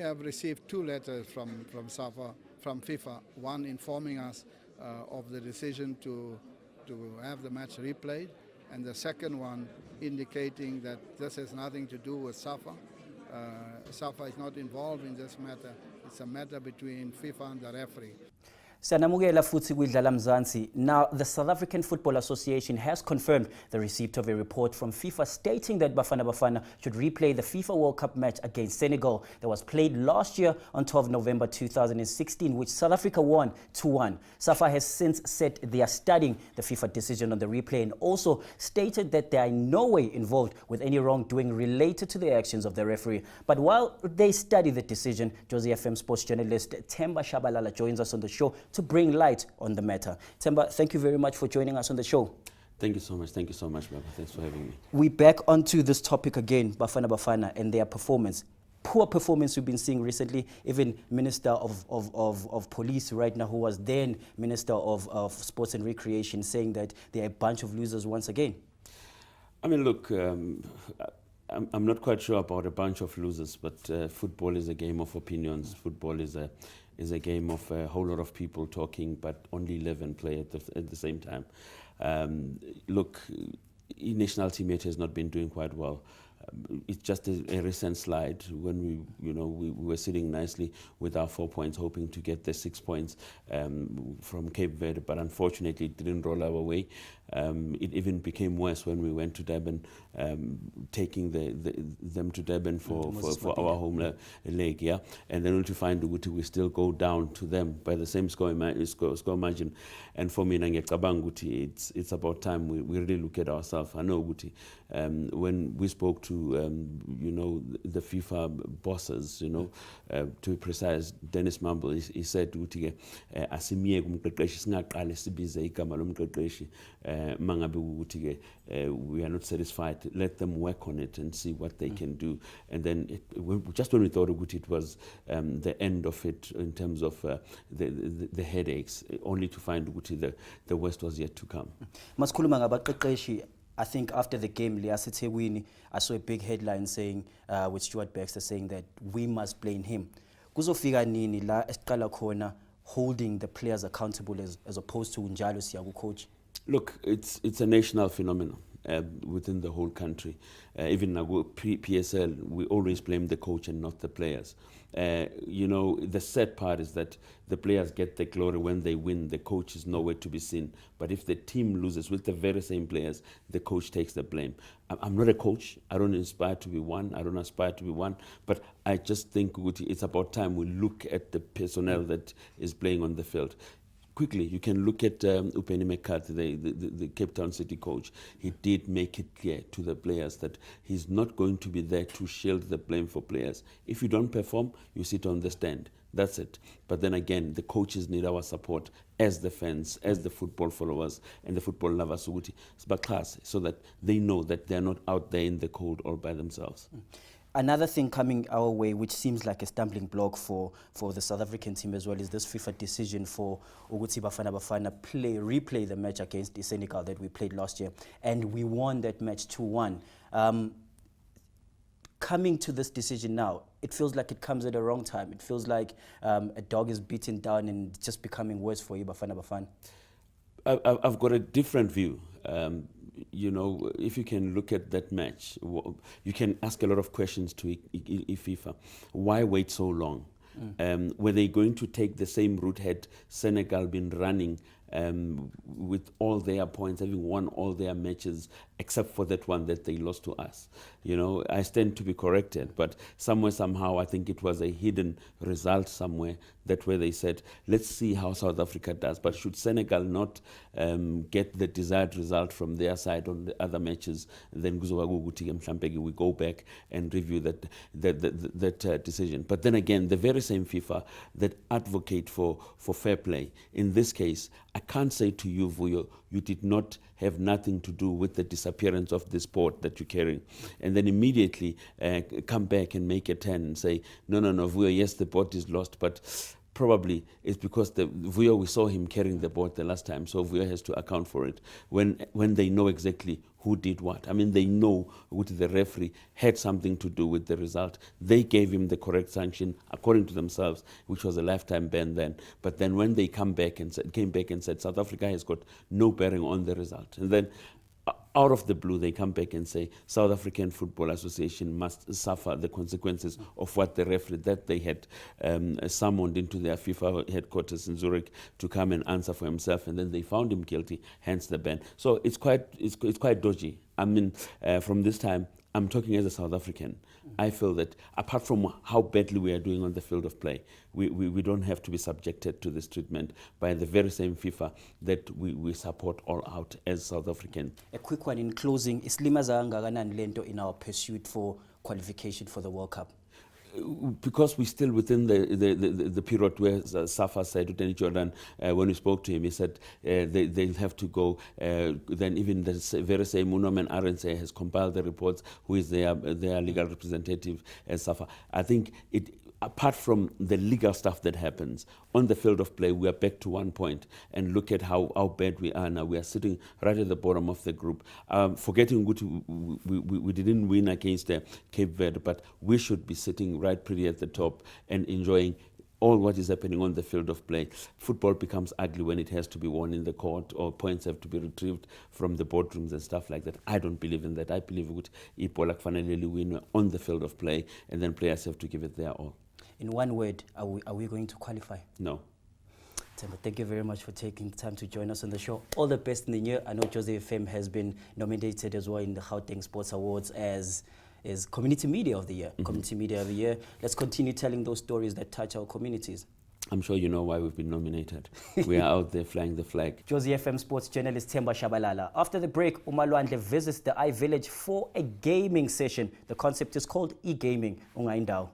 have received two letters from FIFA, one informing us of the decision to have the match replayed, and the second one indicating that this has nothing to do with SAFA. SAFA is not involved in this matter. It's a matter between FIFA and the referee. Sanamukela futhi kwidlala Mzansi. Now, the South African Football Association has confirmed the receipt of a report from FIFA stating that Bafana Bafana should replay the FIFA World Cup match against Senegal that was played last year on 12 November 2016, which South Africa won 2-1. SAFA has since said they are studying the FIFA decision on the replay and also stated that they are in no way involved with any wrongdoing related to the actions of the referee. But while they study the decision, Jozi FM sports journalist Themba Tshabalala joins us on the show to bring light on the matter. Themba, thank you very much for joining us on the show. Thank you so much. Thank you so much, Baba. Thanks for having me. We're back onto this topic again, Bafana Bafana and their performance. Poor performance we've been seeing recently. Even Minister of Police right now, who was then Minister of Sports and Recreation, saying that they're a bunch of losers once again. I mean, look, I'm not quite sure about a bunch of losers, but football is a game of opinions. Football is a game of a whole lot of people talking, but only 11 play at the same time. Look, national teammate has not been doing quite well. It's just a recent slide when we were sitting nicely with our 4 points, hoping to get the 6 points from Cape Verde, but unfortunately it didn't roll our way. It even became worse when we went to Durban, taking them to Durban for our home leg, yeah, and then to find Uguti, we still go down to them by the same score margin. And for me, it's about time we really look at ourselves. I know Uguti, when we spoke to the FIFA bosses, to be precise, Dennis Mamble, he said Uguti, we are not satisfied. Let them work on it and see what they can do. And then just when we thought it was the end of it in terms of the headaches, only to find the worst was yet to come. I think after the game, I saw a big headline saying, with Stuart Baxter saying that we must blame him. Kuzofika nini la esiqala khona holding the players accountable as opposed to unjalo siyaku coach? Look, it's a national phenomenon within the whole country. Even PSL, we always blame the coach and not the players. The sad part is that the players get the glory when they win. The coach is nowhere to be seen. But if the team loses with the very same players, the coach takes the blame. I'm not a coach. I don't aspire to be one. I don't aspire to be one. But I just think it's about time we look at the personnel that is playing on the field. Quickly, you can look at Upeni McCarthy, the Cape Town City coach. He did make it clear to the players that he's not going to be there to shield the blame for players. If you don't perform, you sit on the stand. That's it. But then again, the coaches need our support as the fans, as the football followers and the football lovers, so that they know that they're not out there in the cold all by themselves. Another thing coming our way, which seems like a stumbling block for the South African team as well, is this FIFA decision for Uguti Bafana Bafana replay the match against the Senegal that we played last year, and we won that match 2-1. Coming to this decision now, it feels like it comes at the wrong time. It feels like a dog is beaten down and it's just becoming worse for you, Bafana Bafana. I've got a different view. If you can look at that match, you can ask a lot of questions to FIFA. Why wait so long? Were they going to take the same route had Senegal been running with all their points, having won all their matches, except for that one that they lost to us? I stand to be corrected, but somewhere, somehow, I think it was a hidden result somewhere that where they said, let's see how South Africa does. But should Senegal not get the desired result from their side on the other matches, then we go back and review that decision. But then again, the very same FIFA that advocate for fair play, in this case, I can't say to you, Vuyo, you did not have nothing to do with the disappearance of the sport that you're carrying. And then immediately come back and make a turn and say, no, Vuyo, yes, the boat is lost, but probably it's because Vuyo, we saw him carrying the boat the last time, so Vuyo has to account for it. When they know exactly who did what. I mean, they know what the referee had something to do with the result. They gave him the correct sanction according to themselves, which was a lifetime ban then. But then when they came back and said South Africa has got no bearing on the result, and then out of the blue, they come back and say South African Football Association must suffer the consequences of what the referee that they had summoned into their FIFA headquarters in Zurich to come and answer for himself, and then they found him guilty, hence the ban. So it's quite dodgy. I mean, from this time, I'm talking as a South African. I feel that apart from how badly we are doing on the field of play, we don't have to be subjected to this treatment by the very same FIFA that we support all out as South African. A quick one in closing. Islimaza kangakanani lento in our pursuit for qualification for the World Cup? Because we're still within the period where Safa said to Danny Jordan, when we spoke to him, he said they'll have to go. Then even the very same Unoman Arendse has compiled the reports, who is their legal representative as Safa. I think apart from the legal stuff that happens, on the field of play, we are back to one point, and look at how bad we are now. We are sitting right at the bottom of the group. Forgetting we didn't win against Cape Verde, but we should be sitting right pretty at the top and enjoying all what is happening on the field of play. Football becomes ugly when it has to be won in the court, or points have to be retrieved from the boardrooms and stuff like that. I don't believe in that. I believe we finally win on the field of play, and then players have to give it their all. In one word, are we going to qualify? No. Themba, thank you very much for taking time to join us on the show. All the best in the year. I know Jozi FM has been nominated as well in the Gauteng Sports Awards as Community Media of the Year. Community Media of the Year. Let's continue telling those stories that touch our communities. I'm sure you know why we've been nominated. We are out there flying the flag. Jozi FM sports journalist Themba Tshabalala. After the break, Umalwandle visits the iVillage for a gaming session. The concept is called e-gaming. Ungaindao.